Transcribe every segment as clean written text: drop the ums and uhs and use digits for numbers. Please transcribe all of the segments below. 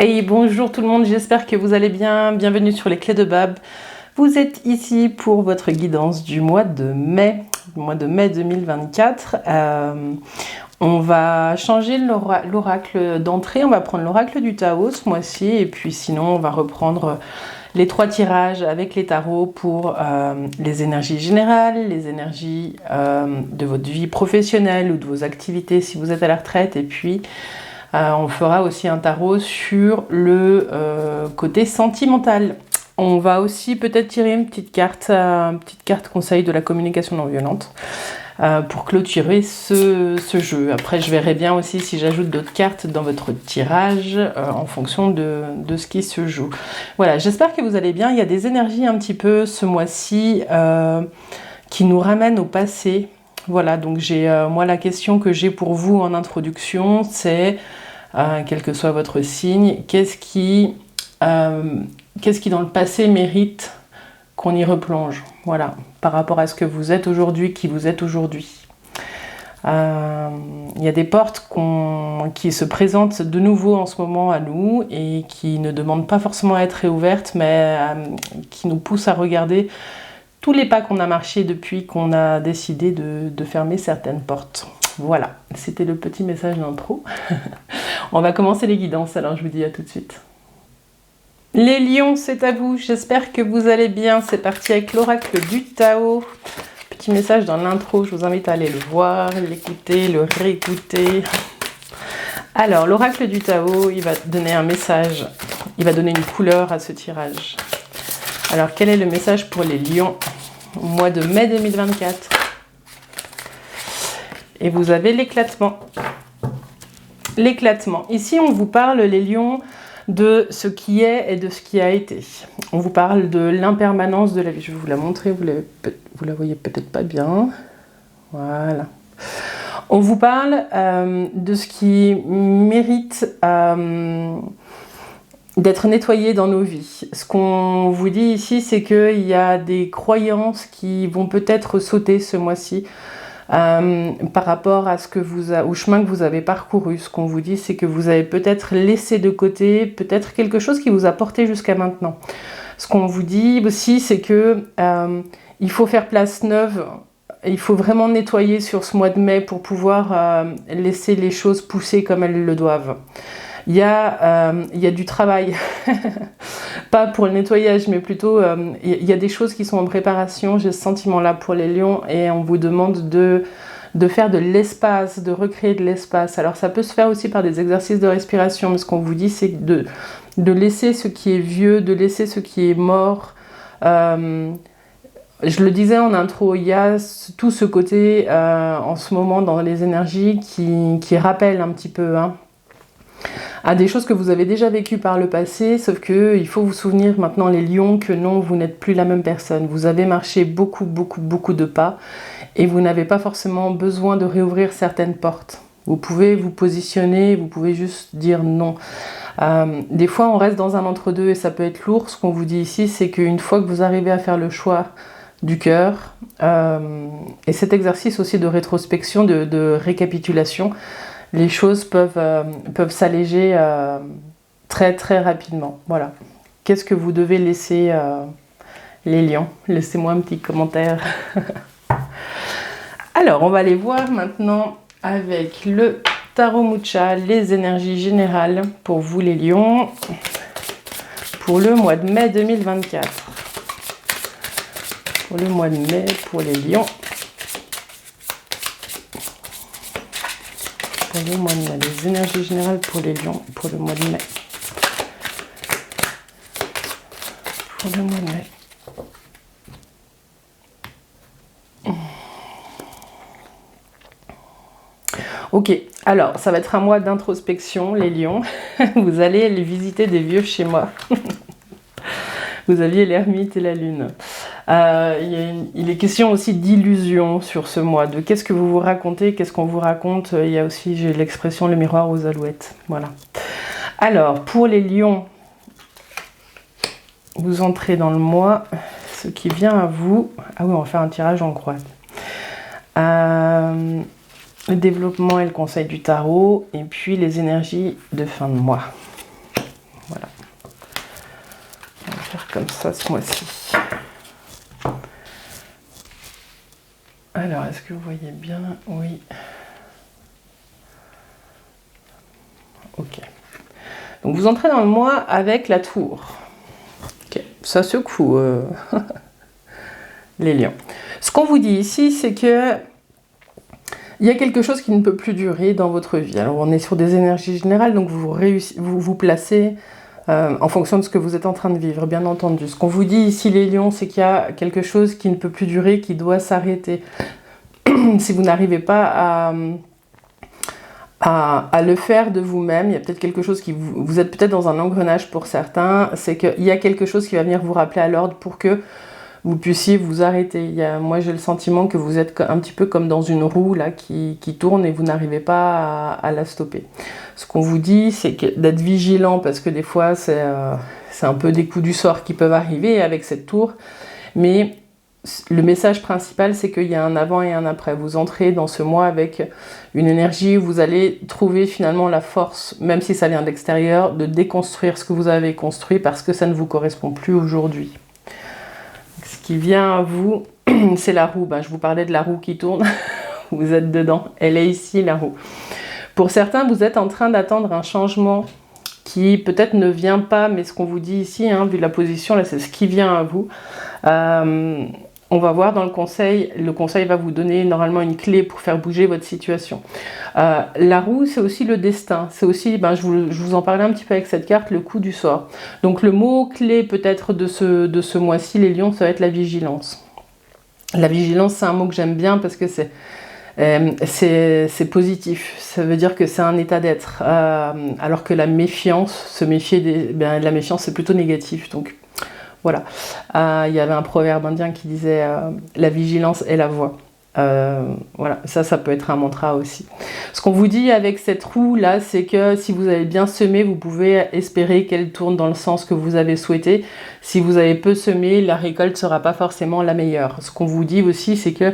Hey, bonjour tout le monde, j'espère que vous allez bien. Bienvenue sur les clés de Bab. Vous êtes ici pour votre guidance du mois de mai, 2024. On va changer l'oracle d'entrée, on va prendre l'oracle du Tao ce mois-ci et puis sinon on va reprendre les 3 tirages avec les tarots pour les énergies générales, les énergies de votre vie professionnelle ou de vos activités si vous êtes à la retraite, et puis on fera aussi un tarot sur le côté sentimental. On va aussi peut-être tirer une petite carte conseil de la communication non violente pour clôturer ce jeu. Après, je verrai bien aussi si j'ajoute d'autres cartes dans votre tirage en fonction de ce qui se joue. Voilà, j'espère que vous allez bien. Il y a des énergies un petit peu ce mois-ci qui nous ramènent au passé. Voilà, donc moi la question que j'ai pour vous en introduction, c'est quel que soit votre signe, qu'est-ce qui dans le passé mérite qu'on y replonge, voilà, par rapport à ce que vous êtes aujourd'hui, qui vous êtes aujourd'hui. Il y a des portes qui se présentent de nouveau en ce moment à nous et qui ne demandent pas forcément à être réouvertes, mais qui nous poussent à regarder tous les pas qu'on a marchés depuis qu'on a décidé de fermer certaines portes. Voilà, c'était le petit message d'intro. On va commencer les guidances, alors je vous dis à tout de suite. Les lions, c'est à vous, j'espère que vous allez bien. C'est parti avec l'oracle du Tao. Petit message dans l'intro, je vous invite à aller le voir, l'écouter, le réécouter. Alors, l'oracle du Tao, il va donner un message, il va donner une couleur à ce tirage. Alors, quel est le message pour les lions au mois de mai 2024? Et vous avez l'éclatement. L'éclatement. Ici, on vous parle, les lions, de ce qui est et de ce qui a été. On vous parle de l'impermanence de la vie. Je vais vous la montrer, vous la voyez peut-être pas bien. Voilà. On vous parle de ce qui mérite d'être nettoyé dans nos vies. Ce qu'on vous dit ici, c'est qu'il y a des croyances qui vont peut-être sauter ce mois-ci par rapport à au chemin que vous avez parcouru. Ce qu'on vous dit, c'est que vous avez peut-être laissé de côté peut-être quelque chose qui vous a porté jusqu'à maintenant. Ce qu'on vous dit aussi, c'est que il faut faire place neuve. Il faut vraiment nettoyer sur ce mois de mai pour pouvoir laisser les choses pousser comme elles le doivent. Il y a du travail, pas pour le nettoyage, mais plutôt il y a des choses qui sont en préparation. J'ai ce sentiment-là pour les lions et on vous demande de faire de l'espace, de recréer de l'espace. Alors ça peut se faire aussi par des exercices de respiration, mais ce qu'on vous dit, c'est de laisser ce qui est vieux, de laisser ce qui est mort. Je le disais en intro, il y a tout ce côté en ce moment dans les énergies qui rappelle un petit peu, à des choses que vous avez déjà vécues par le passé, sauf que il faut vous souvenir maintenant, les lions, que non, vous n'êtes plus la même personne. Vous avez marché beaucoup de pas et vous n'avez pas forcément besoin de réouvrir certaines portes. Vous pouvez vous positionner, vous pouvez juste dire non. Des fois, on reste dans un entre-deux et ça peut être lourd. Ce qu'on vous dit ici, c'est qu'une fois que vous arrivez à faire le choix du cœur, et cet exercice aussi de rétrospection, de récapitulation, les choses peuvent s'alléger très très rapidement. Voilà. Qu'est-ce que vous devez laisser, les lions? Laissez-moi un petit commentaire. Alors, on va aller voir maintenant avec le Tarot Mucha, les énergies générales pour vous les lions, pour le mois de mai 2024. Pour le mois de mai, pour les lions. Pour le mois de mai, les énergies générales pour les lions, pour le mois de mai. Pour le mois de mai. Ok, alors ça va être un mois d'introspection, les lions. Vous allez aller visiter des vieux chez moi. Vous aviez l'ermite et la lune. Il est question aussi d'illusion sur ce mois, de qu'est-ce que vous vous racontez, qu'est-ce qu'on vous raconte. Il y a aussi, j'ai l'expression, le miroir aux alouettes. Voilà. Alors, pour les lions, vous entrez dans le mois, ce qui vient à vous. Ah oui, on va faire un tirage en croix. Le développement et le conseil du tarot, et puis les énergies de fin de mois. comme ça ce mois-ci. Alors, est-ce que vous voyez bien? Oui. Ok. Donc, vous entrez dans le mois avec la tour. Ok. Ça secoue les lions. Ce qu'on vous dit ici, c'est que il y a quelque chose qui ne peut plus durer dans votre vie. Alors, on est sur des énergies générales, donc vous placez en fonction de ce que vous êtes en train de vivre, bien entendu. Ce qu'on vous dit ici, les lions, c'est qu'il y a quelque chose qui ne peut plus durer, qui doit s'arrêter. Si vous n'arrivez pas à le faire de vous-même, il y a peut-être quelque chose qui vous êtes peut-être dans un engrenage pour certains, c'est qu'il y a quelque chose qui va venir vous rappeler à l'ordre pour que vous puissiez vous arrêter. Moi j'ai le sentiment que vous êtes un petit peu comme dans une roue là qui tourne et vous n'arrivez pas à la stopper. Ce qu'on vous dit, c'est d'être vigilant parce que des fois c'est un peu des coups du sort qui peuvent arriver avec cette tour, mais le message principal, c'est qu'il y a un avant et un après. Vous entrez dans ce mois avec une énergie où vous allez trouver finalement la force, même si ça vient de l'extérieur, de déconstruire ce que vous avez construit parce que ça ne vous correspond plus aujourd'hui. Ce qui vient à vous, c'est la roue. Je vous parlais de la roue qui tourne. Vous êtes dedans. Elle est ici, la roue. Pour certains, vous êtes en train d'attendre un changement qui peut-être ne vient pas, mais ce qu'on vous dit ici, vu la position, là, c'est ce qui vient à vous. On va voir dans le conseil va vous donner normalement une clé pour faire bouger votre situation. La roue, c'est aussi le destin, c'est aussi, je vous en parlais un petit peu avec cette carte, le coup du sort. Donc le mot clé peut-être de ce mois-ci, les lions, ça va être la vigilance. La vigilance, c'est un mot que j'aime bien parce que c'est positif, ça veut dire que c'est un état d'être, alors que la méfiance, se méfier la méfiance c'est plutôt négatif, donc voilà. Il y avait un proverbe indien qui disait la vigilance est la voie. Voilà, ça peut être un mantra aussi. Ce qu'on vous dit avec cette roue là, c'est que si vous avez bien semé, vous pouvez espérer qu'elle tourne dans le sens que vous avez souhaité. Si vous avez peu semé, la récolte sera pas forcément la meilleure. Ce qu'on vous dit aussi, c'est que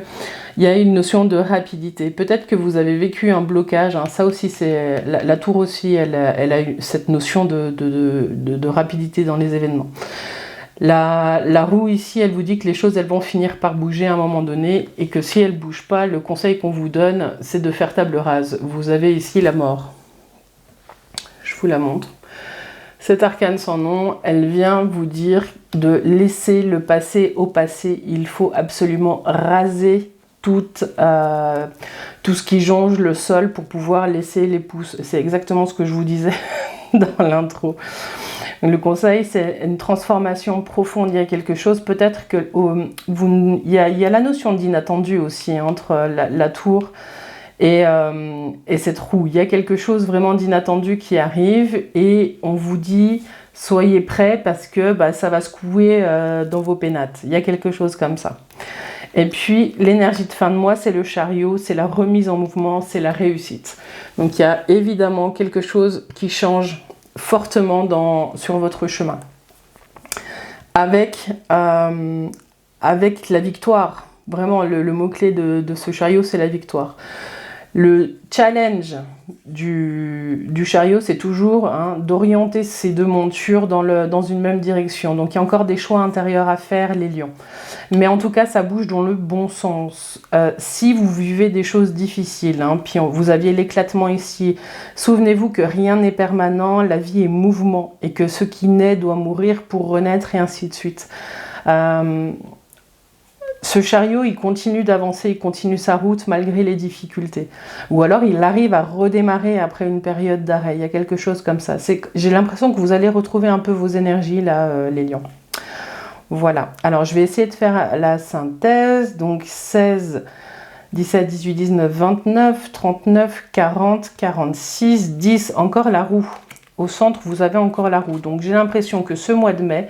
il y a une notion de rapidité. Peut-être que vous avez vécu un blocage. Ça aussi, c'est la tour aussi, elle a eu cette notion de rapidité dans les événements. La roue ici, elle vous dit que les choses, elles vont finir par bouger à un moment donné et que si elles ne bougent pas, le conseil qu'on vous donne, c'est de faire table rase. Vous avez ici la mort. Je vous la montre. Cette arcane sans nom, elle vient vous dire de laisser le passé au passé. Il faut absolument raser tout ce qui jonge le sol pour pouvoir laisser les pousses. C'est exactement ce que je vous disais dans l'intro. Le conseil, c'est une transformation profonde. Il y a quelque chose, peut-être que il y a la notion d'inattendu aussi entre la tour et cette roue. Il y a quelque chose vraiment d'inattendu qui arrive et on vous dit soyez prêts parce que ça va secouer dans vos pénates. Il y a quelque chose comme ça. Et puis l'énergie de fin de mois, c'est le chariot, c'est la remise en mouvement, c'est la réussite. Donc il y a évidemment quelque chose qui change fortement sur votre chemin. Avec la victoire, vraiment le mot-clé de ce chariot, c'est la victoire. Le challenge du chariot, c'est toujours d'orienter ces deux montures dans une même direction. Donc il y a encore des choix intérieurs à faire, les lions. Mais en tout cas, ça bouge dans le bon sens. Si vous vivez des choses difficiles, puis vous aviez l'éclatement ici, souvenez-vous que rien n'est permanent, la vie est mouvement, et que ce qui naît doit mourir pour renaître, et ainsi de suite. Ce chariot, il continue d'avancer, il continue sa route malgré les difficultés. Ou alors, il arrive à redémarrer après une période d'arrêt. Il y a quelque chose comme ça. J'ai l'impression que vous allez retrouver un peu vos énergies, là, les lions. Voilà. Alors, je vais essayer de faire la synthèse. Donc, 16, 17, 18, 19, 29, 39, 40, 46, 10. Encore la roue. Au centre, vous avez encore la roue. Donc, j'ai l'impression que ce mois de mai,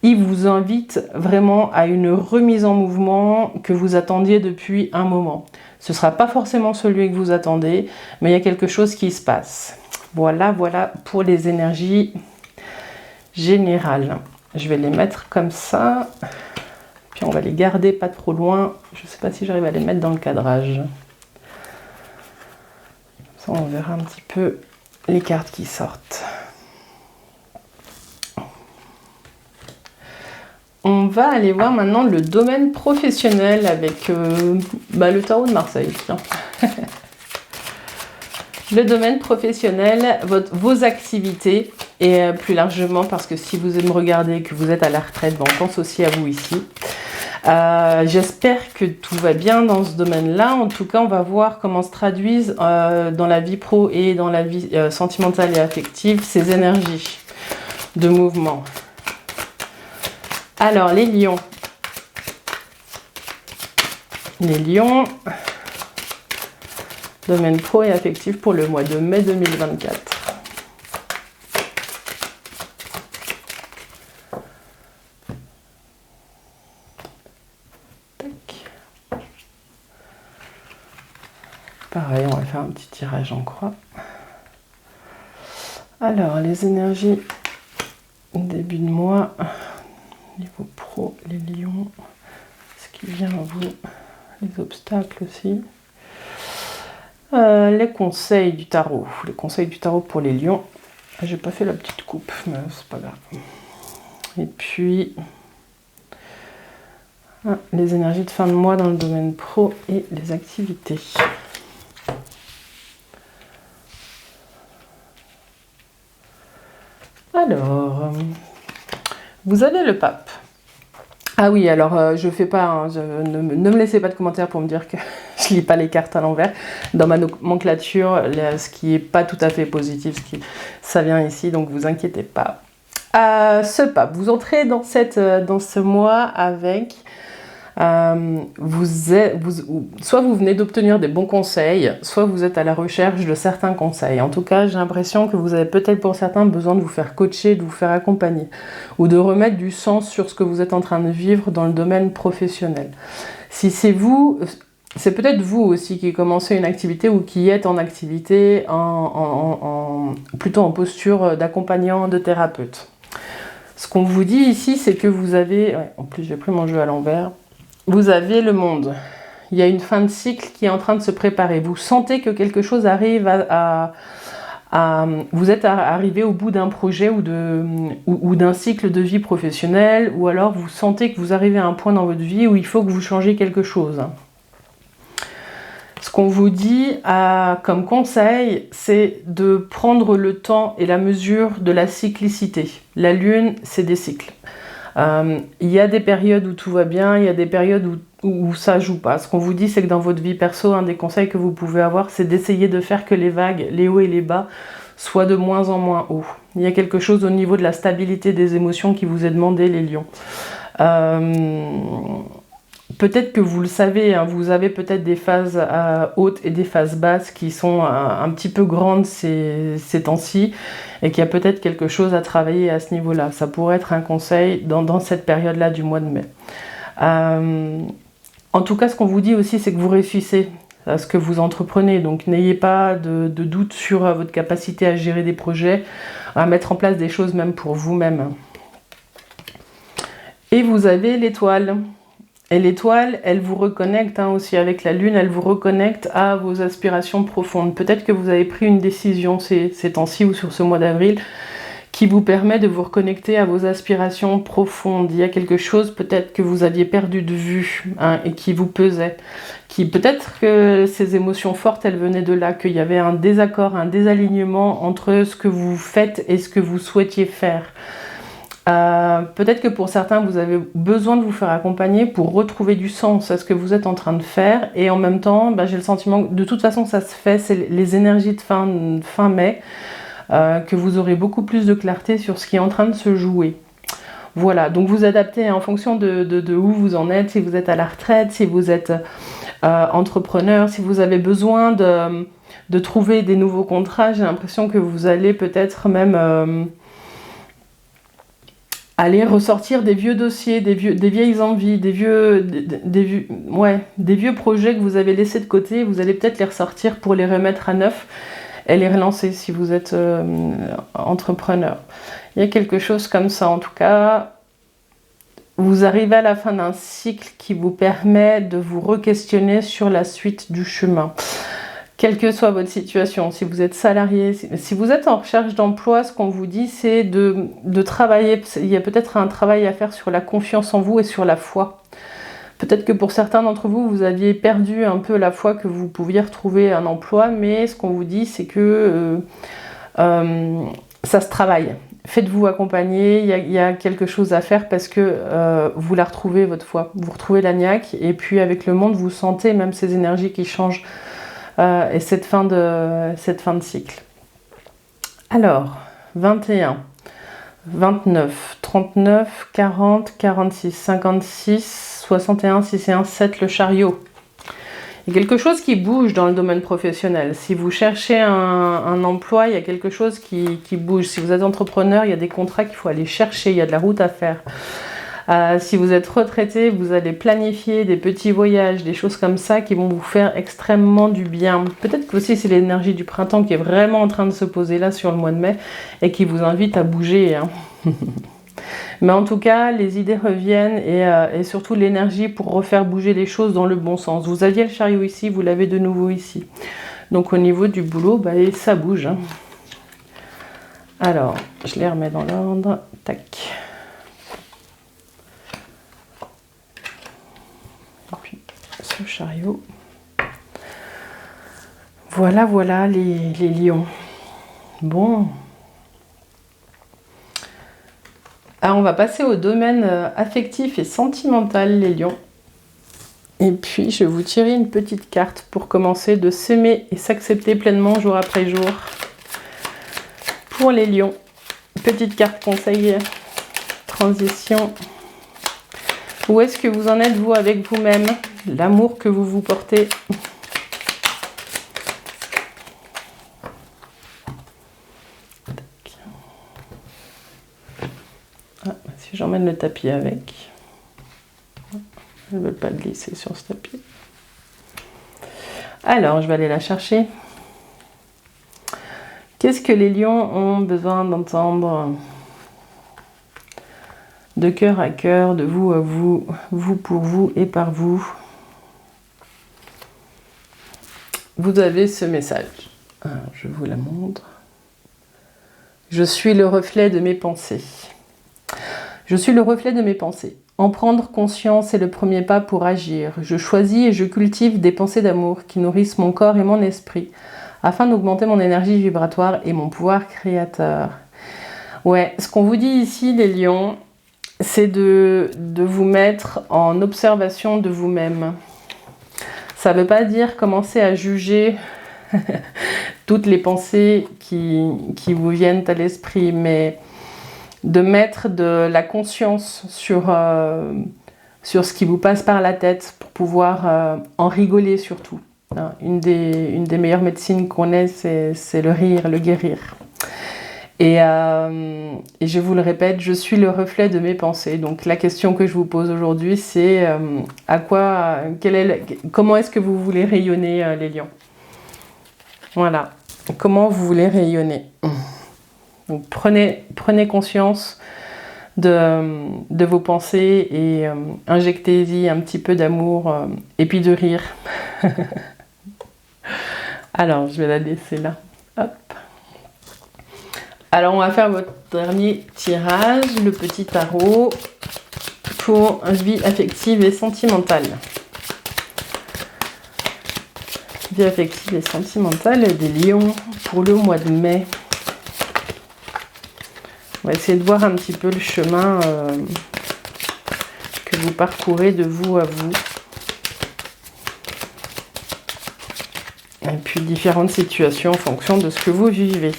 il vous invite vraiment à une remise en mouvement que vous attendiez depuis un moment. Ce ne sera pas forcément celui que vous attendez, mais il y a quelque chose qui se passe. Voilà pour les énergies générales. Je vais les mettre comme ça, puis on va les garder pas trop loin. Je ne sais pas si j'arrive à les mettre dans le cadrage. Ça, on verra un petit peu les cartes qui sortent. va aller voir maintenant le domaine professionnel avec le tarot de Marseille. Tiens. Le domaine professionnel, vos activités et plus largement parce que si vous me regardez que vous êtes à la retraite, on pense aussi à vous ici. J'espère que tout va bien dans ce domaine-là. En tout cas, on va voir comment se traduisent dans la vie pro et dans la vie sentimentale et affective ces énergies de mouvement. Alors, les lions. Les lions, domaine pro et affectif pour le mois de mai 2024. Pareil, on va faire un petit tirage en croix. Alors, les énergies début de mois, niveau pro, les lions, ce qui vient à vous, les obstacles aussi. Les conseils du tarot. Les conseils du tarot pour les lions. J'ai pas fait la petite coupe, mais c'est pas grave. Et puis, les énergies de fin de mois dans le domaine pro et les activités. Alors, vous avez le pape. Ah oui, alors je fais pas, ne me laissez pas de commentaires pour me dire que je lis pas les cartes à l'envers. Dans ma nomenclature, ce qui est pas tout à fait positif, ça vient ici, donc vous inquiétez pas. Ce pape, vous entrez dans ce mois avec... soit vous venez d'obtenir des bons conseils, soit vous êtes à la recherche de certains conseils. En tout cas, j'ai l'impression que vous avez peut-être pour certains besoin de vous faire coacher, de vous faire accompagner, ou de remettre du sens sur ce que vous êtes en train de vivre dans le domaine professionnel. Si c'est vous, c'est peut-être vous aussi qui commencez une activité ou qui êtes en activité, plutôt en posture d'accompagnant, de thérapeute. Ce qu'on vous dit ici, c'est que vous avez... Ouais, en plus, j'ai pris mon jeu à l'envers. Vous avez le monde. Il y a une fin de cycle qui est en train de se préparer. Vous sentez que quelque chose arrive vous êtes arrivé au bout d'un projet ou d'un cycle de vie professionnelle, ou alors vous sentez que vous arrivez à un point dans votre vie où il faut que vous changiez quelque chose. Ce qu'on vous dit comme conseil, c'est de prendre le temps et la mesure de la cyclicité. La lune, c'est des cycles. Il y a des périodes où tout va bien, il y a des périodes où ça joue pas. Ce qu'on vous dit, c'est que dans votre vie perso, un des conseils que vous pouvez avoir, c'est d'essayer de faire que les vagues, les hauts et les bas, soient de moins en moins hauts. Il y a quelque chose au niveau de la stabilité des émotions qui vous est demandé, les lions. Peut-être que vous le savez, hein, vous avez peut-être des phases hautes et des phases basses qui sont un petit peu grandes ces temps-ci, et qu'il y a peut-être quelque chose à travailler à ce niveau-là. Ça pourrait être un conseil dans cette période-là du mois de mai. En tout cas, ce qu'on vous dit aussi, c'est que vous réussissez à ce que vous entreprenez. Donc n'ayez pas de doute sur votre capacité à gérer des projets, à mettre en place des choses même pour vous-même. Et vous avez l'étoile. Et l'étoile, elle vous reconnecte aussi avec la lune, elle vous reconnecte à vos aspirations profondes. Peut-être que vous avez pris une décision ces temps-ci ou sur ce mois d'avril qui vous permet de vous reconnecter à vos aspirations profondes. Il y a quelque chose peut-être que vous aviez perdu de vue et qui vous pesait. Peut-être que ces émotions fortes, elles venaient de là, qu'il y avait un désaccord, un désalignement entre ce que vous faites et ce que vous souhaitiez faire. Peut-être que pour certains, vous avez besoin de vous faire accompagner pour retrouver du sens à ce que vous êtes en train de faire. Et en même temps, j'ai le sentiment que de toute façon, ça se fait. C'est les énergies de fin mai, que vous aurez beaucoup plus de clarté sur ce qui est en train de se jouer. Voilà, donc vous adaptez en fonction de où vous en êtes, si vous êtes à la retraite, si vous êtes entrepreneur, si vous avez besoin de trouver des nouveaux contrats. J'ai l'impression que vous allez peut-être même... aller ressortir des vieux dossiers, des vieilles envies, des vieux projets que vous avez laissés de côté. Vous allez peut-être les ressortir pour les remettre à neuf et les relancer si vous êtes entrepreneur. Il y a quelque chose comme ça en tout cas. Vous arrivez à la fin d'un cycle qui vous permet de vous re-questionner sur la suite du chemin. Quelle que soit votre situation, si vous êtes salarié, si vous êtes en recherche d'emploi, ce qu'on vous dit, c'est de travailler. Il y a peut-être un travail à faire sur la confiance en vous et sur la foi. Peut-être que pour certains d'entre vous, vous aviez perdu un peu la foi que vous pouviez retrouver un emploi, mais ce qu'on vous dit, c'est que ça se travaille. Faites-vous accompagner, il y a quelque chose à faire parce que vous la retrouvez, votre foi. Vous retrouvez la niaque, et puis avec le monde, vous sentez même ces énergies qui changent et cette fin de cycle. Alors, 21, 29, 39, 40, 46, 56, 61, 61, 7, le chariot. Il y a quelque chose qui bouge dans le domaine professionnel. Si vous cherchez un emploi, il y a quelque chose qui bouge. Si vous êtes entrepreneur, il y a des contrats qu'il faut aller chercher, il y a de la route à faire. Si vous êtes retraité, vous allez planifier des petits voyages, des choses comme ça qui vont vous faire extrêmement du bien. Peut-être que aussi c'est l'énergie du printemps qui est vraiment en train de se poser là sur le mois de mai et qui vous invite à bouger. Mais en tout cas, les idées reviennent et surtout l'énergie pour refaire bouger les choses dans le bon sens. Vous aviez le chariot ici, vous l'avez de nouveau ici. Donc au niveau du boulot, ça bouge. Alors, je les remets dans l'ordre. Tac. Et puis, ce chariot. Voilà les lions. Bon. Alors on va passer au domaine affectif et sentimental, les lions. Et puis je vais vous tirer une petite carte pour commencer de s'aimer et s'accepter pleinement jour après jour. Pour les lions, petite carte conseil, transition. Où est-ce que vous en êtes vous avec vous-même? L'amour que vous vous portez. Si j'emmène le tapis avec, je ne veux pas glisser sur ce tapis. Alors, je vais aller la chercher. Qu'est-ce que les lions ont besoin d'entendre? De cœur à cœur, de vous à vous, vous pour vous et par vous. Vous avez ce message. Alors, je vous la montre. Je suis le reflet de mes pensées. Je suis le reflet de mes pensées. En prendre conscience est le premier pas pour agir. Je choisis et je cultive des pensées d'amour qui nourrissent mon corps et mon esprit afin d'augmenter mon énergie vibratoire et mon pouvoir créateur. Ouais, ce qu'on vous dit ici, les lions, c'est de vous mettre en observation de vous-même. Ça ne veut pas dire commencer à juger toutes les pensées qui vous viennent à l'esprit, mais de mettre de la conscience sur ce qui vous passe par la tête pour pouvoir en rigoler surtout. Une des meilleures médecines qu'on ait, c'est le rire, le guérir. Et je vous le répète, je suis le reflet de mes pensées. Donc la question que je vous pose aujourd'hui, c'est comment est-ce que vous voulez rayonner, les lions? Voilà, comment vous voulez rayonner? Donc prenez conscience de vos pensées et injectez-y un petit peu d'amour et puis de rire. Alors, je vais la laisser là. Hop. Alors, on va faire votre dernier tirage, le petit tarot pour vie affective et sentimentale. Vie affective et sentimentale des lions pour le mois de mai. On va essayer de voir un petit peu le chemin que vous parcourez de vous à vous. Et puis différentes situations en fonction de ce que vous vivez.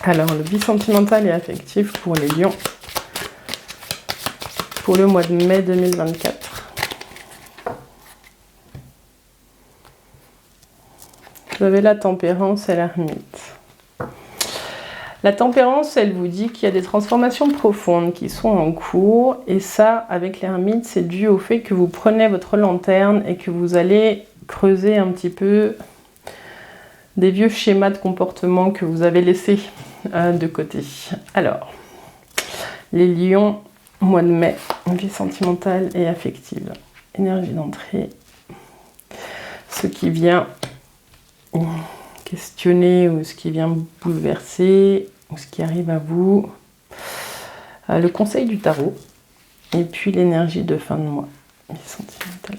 Alors, le vie sentimental et affectif pour les lions pour le mois de mai 2024. Vous avez la tempérance et l'ermite. La tempérance, elle vous dit qu'il y a des transformations profondes qui sont en cours. Et ça, avec l'ermite, c'est dû au fait que vous prenez votre lanterne et que vous allez creuser un petit peu des vieux schémas de comportement que vous avez laissés de côté. Alors, les lions, mois de mai, vie sentimentale et affective. Énergie d'entrée. Ce qui vient questionner ou ce qui vient bouleverser ou ce qui arrive à vous. Le conseil du tarot et puis l'énergie de fin de mois. Sentimentale.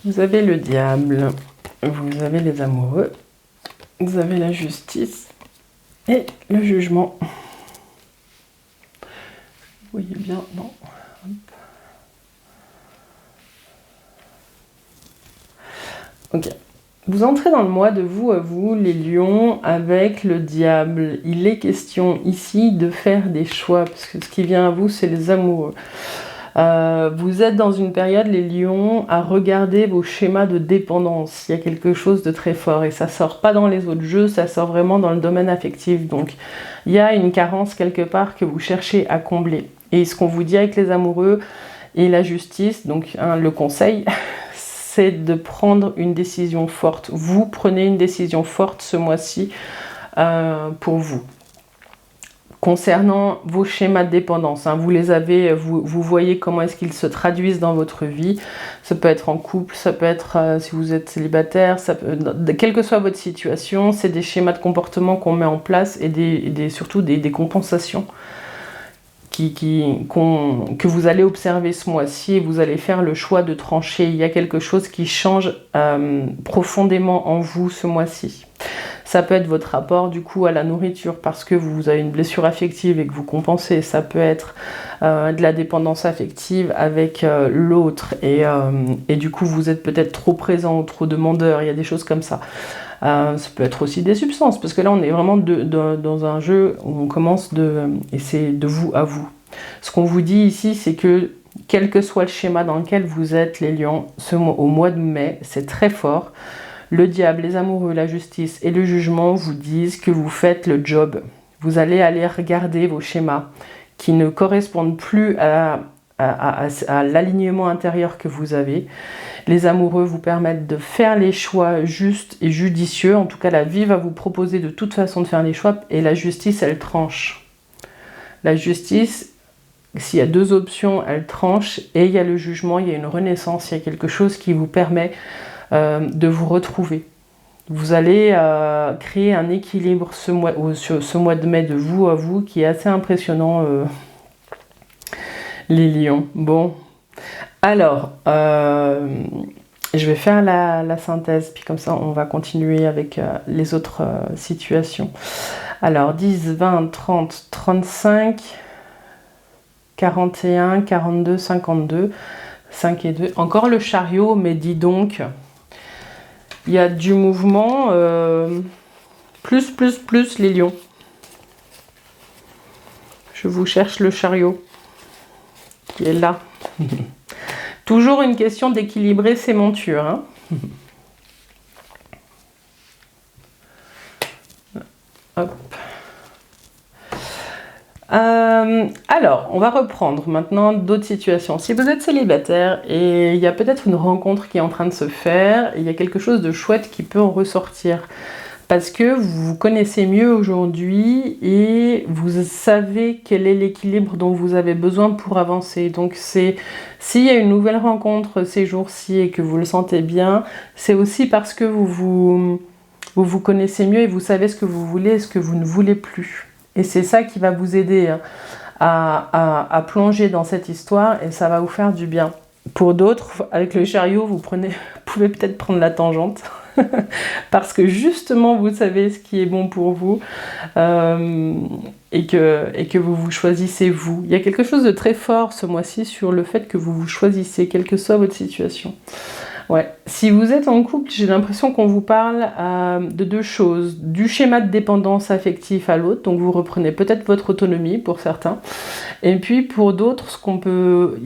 Vous avez le diable, vous avez les amoureux, vous avez la justice et le jugement. Vous voyez bien, non? Hop. Ok. Vous entrez dans le mois de vous à vous, les lions, avec le diable. Il est question ici de faire des choix, parce que ce qui vient à vous, c'est les amoureux. Vous êtes dans une période, les lions, à regarder vos schémas de dépendance. Il y a quelque chose de très fort et ça sort pas dans les autres jeux, ça sort vraiment dans le domaine affectif. Donc il y a une carence quelque part que vous cherchez à combler. Et ce qu'on vous dit avec les amoureux et la justice, donc le conseil, c'est de prendre une décision forte. Vous prenez une décision forte ce mois-ci pour vous. Concernant vos schémas de dépendance, vous les avez, vous voyez comment est-ce qu'ils se traduisent dans votre vie. Ça peut être en couple, ça peut être si vous êtes célibataire, quelle que soit votre situation, c'est des schémas de comportement qu'on met en place et surtout des compensations que vous allez observer ce mois-ci et vous allez faire le choix de trancher. Il y a quelque chose qui change profondément en vous ce mois-ci. Ça peut être votre rapport du coup à la nourriture parce que vous avez une blessure affective et que vous compensez. Ça peut être de la dépendance affective avec l'autre et du coup vous êtes peut-être trop présent ou trop demandeur. Il y a des choses comme ça. Ça peut être aussi des substances parce que là on est vraiment dans un jeu où on commence et c'est de vous à vous. Ce qu'on vous dit ici c'est que quel que soit le schéma dans lequel vous êtes les lions, au mois de mai, c'est très fort. Le diable, les amoureux, la justice et le jugement vous disent que vous faites le job. Vous allez aller regarder vos schémas qui ne correspondent plus à l'alignement intérieur que vous avez. Les amoureux vous permettent de faire les choix justes et judicieux. En tout cas, la vie va vous proposer de toute façon de faire les choix. Et la justice, elle tranche. La justice, s'il y a deux options, elle tranche. Et il y a le jugement, il y a une renaissance. Il y a quelque chose qui vous permet de vous retrouver. Vous allez créer un équilibre ce mois de mai de vous à vous qui est assez impressionnant, les lions. Bon, alors, je vais faire la synthèse, puis comme ça on va continuer avec les autres situations. Alors, 10, 20, 30, 35, 41, 42, 52, 5 et 2. Encore le chariot, mais dis donc... Il y a du mouvement, plus les lions. Je vous cherche le chariot qui est là. Toujours une question d'équilibrer ses montures. Hein. Hop. Alors, on va reprendre maintenant d'autres situations. Si vous êtes célibataire et il y a peut-être une rencontre qui est en train de se faire, il y a quelque chose de chouette qui peut en ressortir. Parce que vous vous connaissez mieux aujourd'hui et vous savez quel est l'équilibre dont vous avez besoin pour avancer. Donc s'il y a une nouvelle rencontre ces jours-ci et que vous le sentez bien, c'est aussi parce que vous vous connaissez mieux et vous savez ce que vous voulez et ce que vous ne voulez plus. Et c'est ça qui va vous aider à plonger dans cette histoire et ça va vous faire du bien. Pour d'autres, avec le chariot, vous pouvez peut-être prendre la tangente parce que justement vous savez ce qui est bon pour vous et que vous vous choisissez vous. Il y a quelque chose de très fort ce mois-ci sur le fait que vous vous choisissez, quelle que soit votre situation. Ouais. Si vous êtes en couple, j'ai l'impression qu'on vous parle de deux choses. Du schéma de dépendance affectif à l'autre, donc vous reprenez peut-être votre autonomie pour certains. Et puis pour d'autres, ce qu'on peut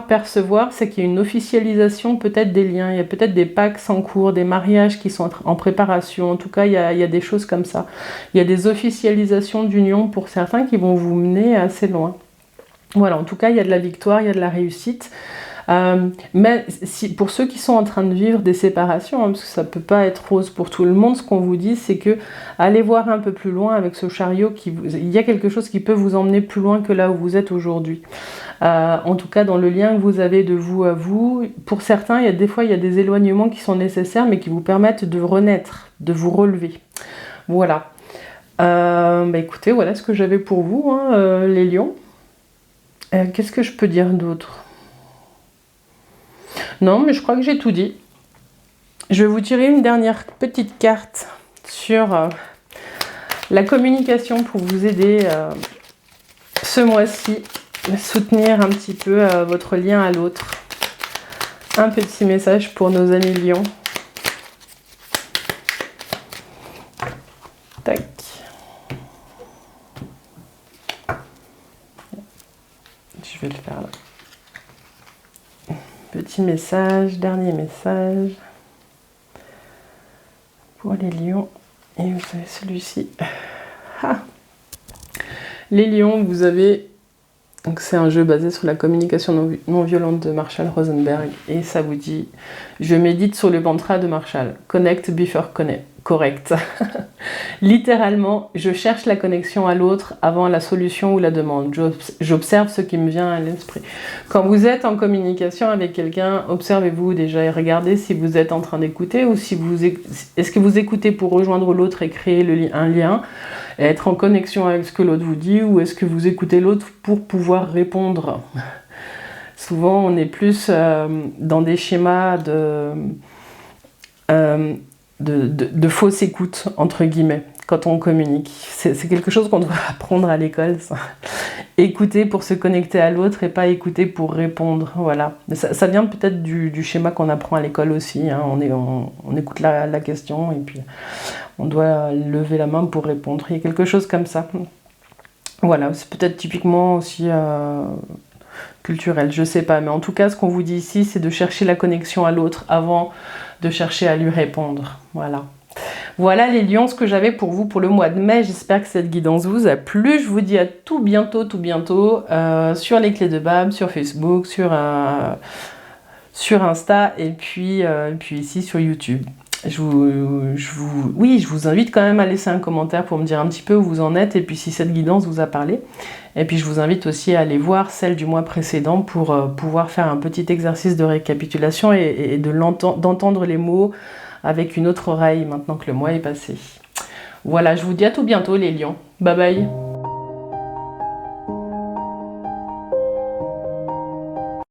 percevoir, c'est qu'il y a une officialisation peut-être des liens. Il y a peut-être des pactes en cours, des mariages qui sont en préparation. En tout cas, il y a des choses comme ça. Il y a des officialisations d'union pour certains qui vont vous mener assez loin. Voilà, en tout cas, il y a de la victoire, il y a de la réussite. Mais pour ceux qui sont en train de vivre des séparations, parce que ça peut pas être rose pour tout le monde, ce qu'on vous dit, c'est que allez voir un peu plus loin avec ce chariot. Il y a quelque chose qui peut vous emmener plus loin que là où vous êtes aujourd'hui. En tout cas, dans le lien que vous avez de vous à vous, pour certains, des fois, il y a des éloignements qui sont nécessaires, mais qui vous permettent de renaître, de vous relever. Voilà. Écoutez, voilà ce que j'avais pour vous, hein, les lions. Qu'est-ce que je peux dire d'autre ? Non, mais je crois que j'ai tout dit. Je vais vous tirer une dernière petite carte sur la communication pour vous aider ce mois-ci à soutenir un petit peu votre lien à l'autre. Un petit message pour nos amis lions. Tac. Je vais le faire là. Petit message, dernier message pour les lions. Et vous avez celui-ci. Ah. Les lions, vous avez... Donc c'est un jeu basé sur la communication non violente de Marshall Rosenberg. Et ça vous dit, je médite sur le mantra de Marshall. Connect before correct. Littéralement, je cherche la connexion à l'autre avant la solution ou la demande. J'observe ce qui me vient à l'esprit. Quand vous êtes en communication avec quelqu'un, observez-vous déjà et regardez si vous êtes en train d'écouter ou si est-ce que vous écoutez pour rejoindre l'autre et créer un lien et être en connexion avec ce que l'autre vous dit, ou est-ce que vous écoutez l'autre pour pouvoir répondre ? Souvent, on est plus dans des schémas de fausse écoute, entre guillemets, quand on communique. C'est quelque chose qu'on doit apprendre à l'école, ça. Écouter pour se connecter à l'autre et pas écouter pour répondre, voilà. Mais ça vient peut-être du schéma qu'on apprend à l'école aussi, hein. On écoute la question et puis on doit lever la main pour répondre. Il y a quelque chose comme ça. Voilà, c'est peut-être typiquement aussi culturel, je sais pas. Mais en tout cas, ce qu'on vous dit ici, c'est de chercher la connexion à l'autre avant de chercher à lui répondre. Voilà. Voilà les lions, ce que j'avais pour vous pour le mois de mai. J'espère que cette guidance vous a plu. Je vous dis à tout bientôt sur les clés de Bab, sur Facebook, sur Insta et puis ici sur YouTube. Je vous invite quand même à laisser un commentaire pour me dire un petit peu où vous en êtes et puis si cette guidance vous a parlé. Et puis je vous invite aussi à aller voir celle du mois précédent pour pouvoir faire un petit exercice de récapitulation et d'entendre les mots avec une autre oreille maintenant que le mois est passé. Voilà, je vous dis à tout bientôt les lions. Bye bye.